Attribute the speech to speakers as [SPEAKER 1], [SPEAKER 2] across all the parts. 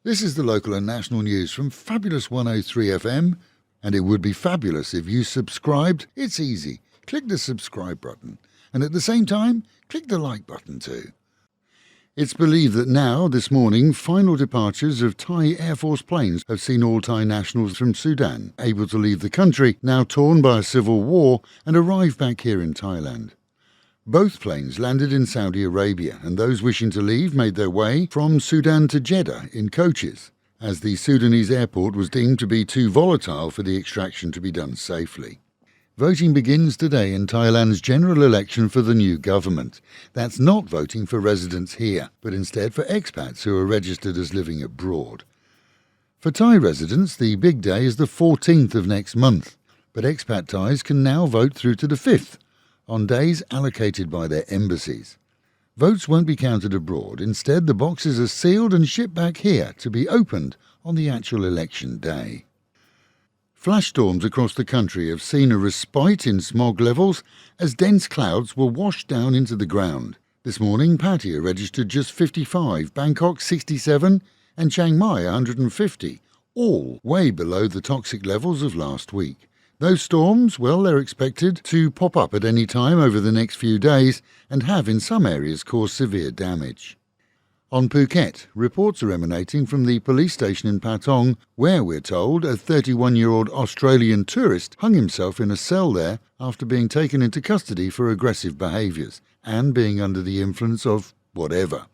[SPEAKER 1] This is the local and national news from Fabulous 103 FM, and it would be fabulous if you subscribed. It's easy. Click the subscribe button, and at the same time, click the like button too. It's believed that now, this morning, final departures of Thai Air Force planes have seen all Thai nationals from Sudan able to leave the country, now torn by a civil war, and arrive back here in Thailand. Both planes landed in Saudi Arabia, and those wishing to leave made their way from Sudan to Jeddah in coaches, as the Sudanese airport was deemed to be too volatile for the extraction to be done safely. Voting begins today in Thailand's general election for the new government. That's not voting for residents here, but instead for expats who are registered as living abroad. For Thai residents, the big day is the 14th of next month, but expat Thais can now vote through to the 5th, on days allocated by their embassies. Votes won't be counted abroad. Instead, the boxes are sealed and shipped back here to be opened on the actual election day. Flash storms across the country have seen a respite in smog levels as dense clouds were washed down into the ground. This morning, Pattaya registered just 55, Bangkok 67 and Chiang Mai 150, all way below the toxic levels of last week. Those storms, well, they're expected to pop up at any time over the next few days and have in some areas caused severe damage. On Phuket, reports are emanating from the police station in Patong, where, we're told, a 31-year-old Australian tourist hung himself in a cell there after being taken into custody for aggressive behaviours and being under the influence of whatever.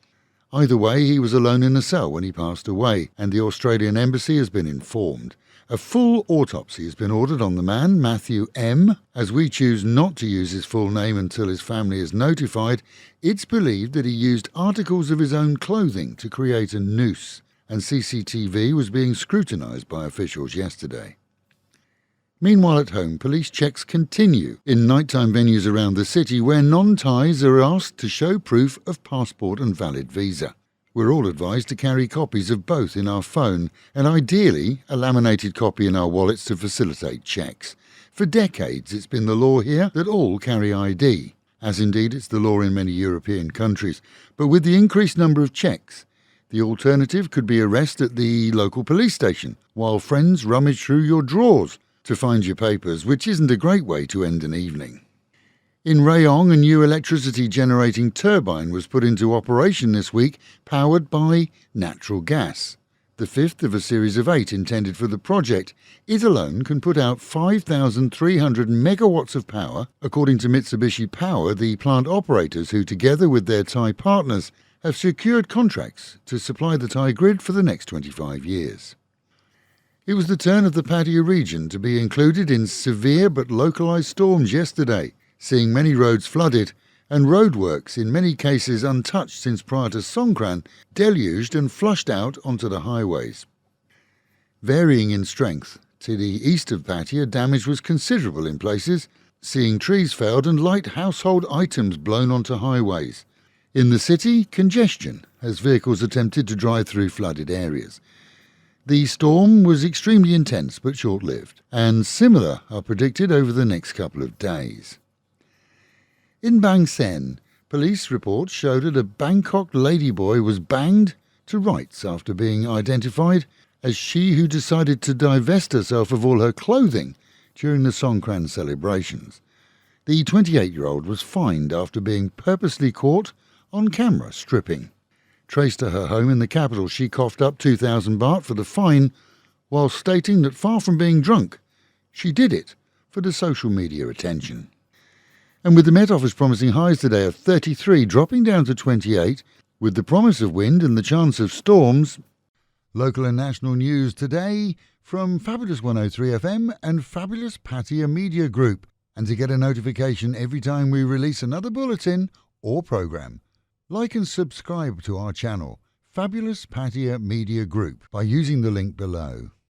[SPEAKER 1] Either way, he was alone in a cell when he passed away, and the Australian embassy has been informed. A full autopsy has been ordered on the man, Matthew M. As we choose not to use his full name until his family is notified, it's believed that he used articles of his own clothing to create a noose, and CCTV was being scrutinised by officials yesterday. Meanwhile at home, police checks continue in nighttime venues around the city where non-Thais are asked to show proof of passport and valid visa. We're all advised to carry copies of both in our phone and ideally a laminated copy in our wallets to facilitate checks. For decades it's been the law here that all carry ID, as indeed it's the law in many European countries. But with the increased number of checks, the alternative could be arrest at the local police station while friends rummage through your drawers to find your papers, which isn't a great way to end an evening. In Rayong, a new electricity-generating turbine was put into operation this week, powered by natural gas. The fifth of a series of 8 intended for the project. It alone can put out 5,300 megawatts of power, according to Mitsubishi Power, the plant operators who, together with their Thai partners, have secured contracts to supply the Thai grid for the next 25 years. It was the turn of the Pattaya region to be included in severe but localised storms yesterday, seeing many roads flooded and roadworks, in many cases untouched since prior to Songkran, deluged and flushed out onto the highways. Varying in strength, to the east of Pattaya, damage was considerable in places, seeing trees felled and light household items blown onto highways. In the city, congestion, as vehicles attempted to drive through flooded areas. The storm was extremely intense but short-lived, and similar are predicted over the next couple of days. In Bang Sen, police reports showed that a Bangkok Ladyboy was banged to rights after being identified as she who decided to divest herself of all her clothing during the Songkran celebrations. The 28-year-old was fined after being purposely caught on camera stripping. Traced to her home in the capital, she coughed up 2,000 baht for the fine, while stating that far from being drunk, she did it for the social media attention. And with the Met Office promising highs today of 33 dropping down to 28, with the promise of wind and the chance of storms. Local and national news today from Fabulous 103 FM and Fabulous Pattaya Media Group. And to get a notification every time we release another bulletin or programme, like and subscribe to our channel, Fabulous Pattaya Media Group, by using the link below.